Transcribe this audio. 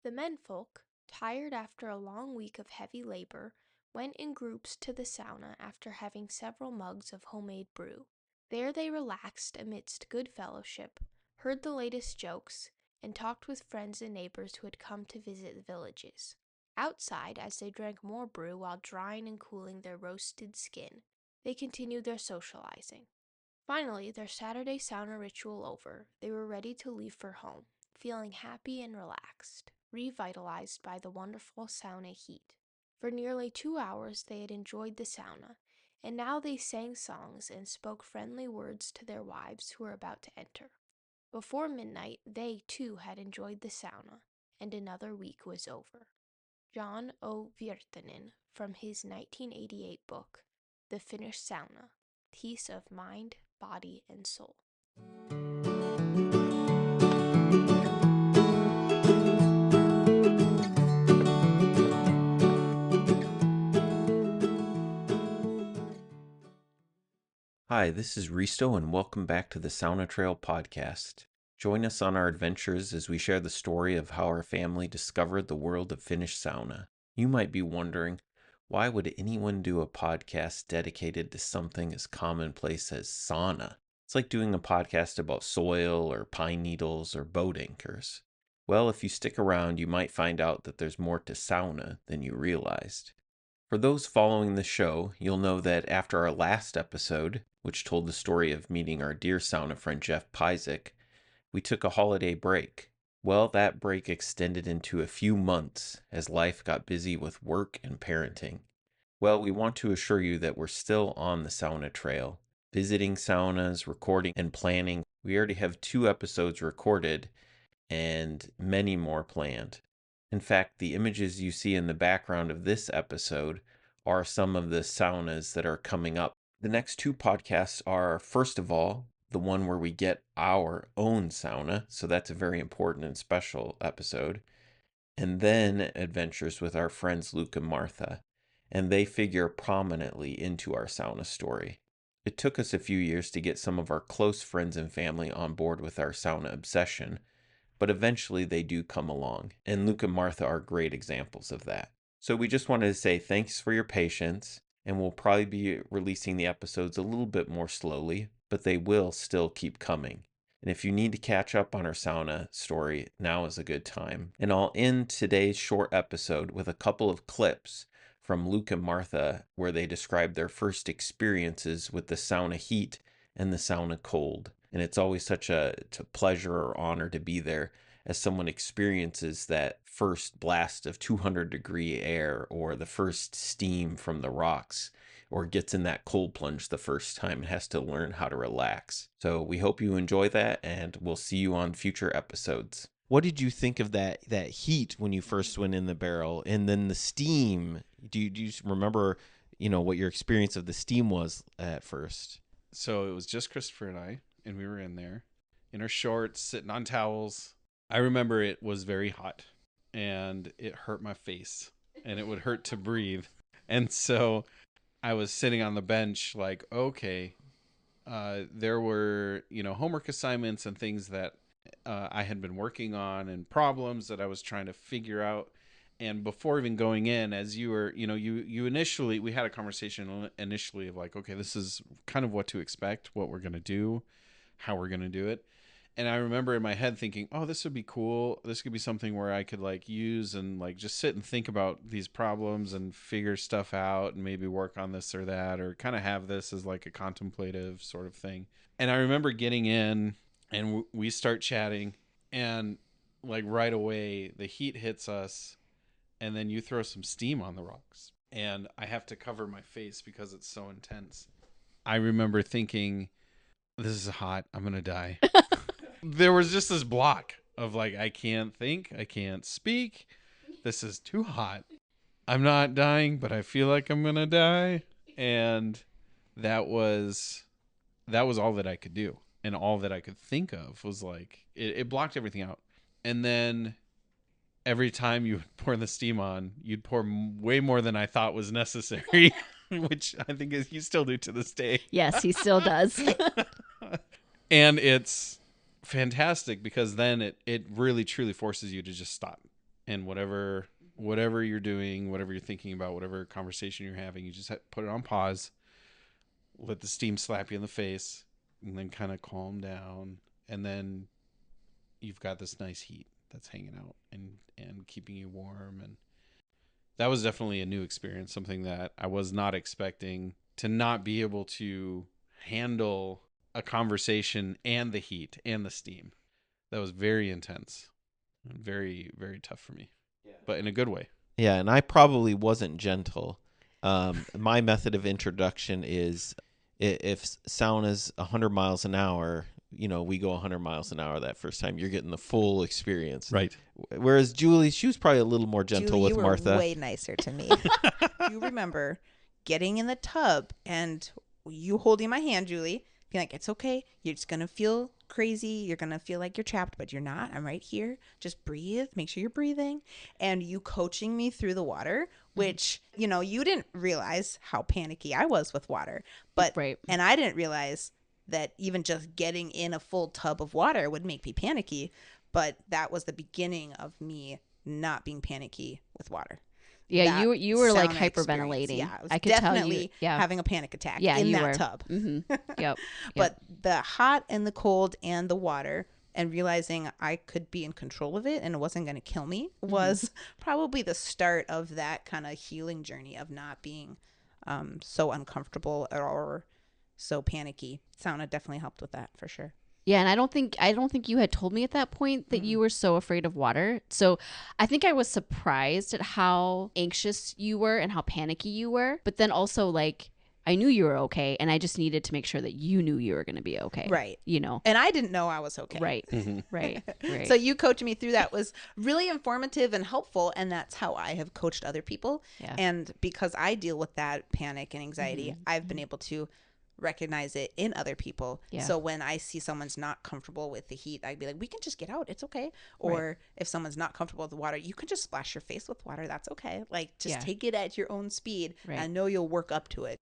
The menfolk, tired after a long week of heavy labor, went in groups to the sauna after having several mugs of homemade brew. There they relaxed amidst good fellowship, heard the latest jokes, and talked with friends and neighbors who had come to visit the villages. Outside, as they drank more brew while drying and cooling their roasted skin, they continued their socializing. Finally, their Saturday sauna ritual over, they were ready to leave for home, feeling happy and relaxed, revitalized by the wonderful sauna heat. For nearly 2 hours they had enjoyed the sauna, and now they sang songs and spoke friendly words to their wives who were about to enter. Before midnight, they too had enjoyed the sauna, and another week was over. John O. Virtanen, from his 1988 book, The Finnish Sauna, Peace of Mind, Body, and Soul. Hi, this is Risto, and welcome back to the Sauna Trail podcast. Join us on our adventures as we share the story of how our family discovered the world of Finnish sauna. You might be wondering, why would anyone do a podcast dedicated to something as commonplace as sauna? It's like doing a podcast about soil or pine needles or boat anchors. Well, if you stick around, you might find out that there's more to sauna than you realized. For those following the show, you'll know that after our last episode, which told the story of meeting our dear sauna friend Jeff Pizek, we took a holiday break. Well, that break extended into a few months as life got busy with work and parenting. Well, we want to assure you that we're still on the sauna trail, visiting saunas, recording, and planning. We already have 2 episodes recorded and many more planned. In fact, the images you see in the background of this episode are some of the saunas that are coming up. The next 2 podcasts are, first of all, the one where we get our own sauna, so that's a very important and special episode, and then adventures with our friends Luke and Martha, and they figure prominently into our sauna story. It took us a few years to get some of our close friends and family on board with our sauna obsession, but eventually they do come along, and Luke and Martha are great examples of that. So we just wanted to say thanks for your patience, and we'll probably be releasing the episodes a little bit more slowly, but they will still keep coming. And if you need to catch up on our sauna story, now is a good time. And I'll end today's short episode with a couple of clips from Luke and Martha where they describe their first experiences with the sauna heat and the sauna cold. And it's always such a pleasure or honor to be there as someone experiences that first blast of 200-degree air or the first steam from the rocks or gets in that cold plunge the first time and has to learn how to relax. So we hope you enjoy that, and we'll see you on future episodes. What did you think of that heat when you first went in the barrel, and then the steam? Do you remember, what your experience of the steam was at first? So it was just Christopher and we were in there in our shorts, sitting on towels. I remember it was very hot, and it hurt my face, and it would hurt to breathe. And so I was sitting on the bench like, okay, there were, homework assignments and things that I had been working on and problems that I was trying to figure out. And before even going in, as you were, you initially, we had a conversation initially of like, okay, this is kind of what to expect, what we're going to do, how we're going to do it. And I remember in my head thinking, oh, this would be cool. This could be something where I could like use and like just sit and think about these problems and figure stuff out and maybe work on this or that, or kind of have this as like a contemplative sort of thing. And I remember getting in and we start chatting, and like right away the heat hits us, and then you throw some steam on the rocks, and I have to cover my face because it's so intense. I remember thinking, this is hot. I'm going to die. There was just this block of like, I can't think, I can't speak. This is too hot. I'm not dying, but I feel like I'm going to die. And that was all that I could do. And all that I could think of was like, it blocked everything out. And then every time you would pour the steam on, you'd pour way more than I thought was necessary, which I think is you still do to this day. Yes, he still does. And it's fantastic because then it really truly forces you to just stop and whatever you're doing, whatever you're thinking about, whatever conversation you're having, you just put it on pause, let the steam slap you in the face, and then kind of calm down, and then you've got this nice heat that's hanging out and keeping you warm. And that was definitely a new experience, something that I was not expecting, to not be able to handle a conversation and the heat and the steam. That was very intense and very, very tough for me, but in a good way. Yeah, and I probably wasn't gentle. My method of introduction is if sauna's 100 miles an hour, we go 100 miles an hour that first time. You're getting the full experience. Right. Whereas Julie, she was probably a little more gentle Julie, with you were Martha. way nicer to me. You remember getting in the tub and you holding my hand, Julie, being like, it's okay. You're just going to feel crazy. You're going to feel like you're trapped, but you're not. I'm right here. Just breathe. Make sure you're breathing. And you coaching me through the water, which, you didn't realize how panicky I was with water. But, Right. And I didn't realize that even just getting in a full tub of water would make me panicky. But that was the beginning of me not being panicky with water. Yeah, That you were like sauna experience. hyperventilating. Yeah, I was I could tell definitely you. Yeah. having a panic attack Yeah, in you that were. tub. Mm-hmm. Yep. But the hot and the cold and the water and realizing I could be in control of it and it wasn't going to kill me was probably the start of that kind of healing journey of not being so uncomfortable or so panicky. Sauna definitely helped with that for sure. Yeah, and I don't think you had told me at that point that you were so afraid of water. So I think I was surprised at how anxious you were and how panicky you were. But then also, like, I knew you were okay, and I just needed to make sure that you knew you were going to be okay. Right. And I didn't know I was okay. Right. Right. So you coaching me through that was really informative and helpful, and that's how I have coached other people. Yeah. And because I deal with that panic and anxiety, I've been able to recognize it in other people. Yeah. So when I see someone's not comfortable with the heat, I'd be like, we can just get out. It's okay. Or if someone's not comfortable with the water, you can just splash your face with water. That's okay. Like, just take it at your own speed. Right. I know you'll work up to it.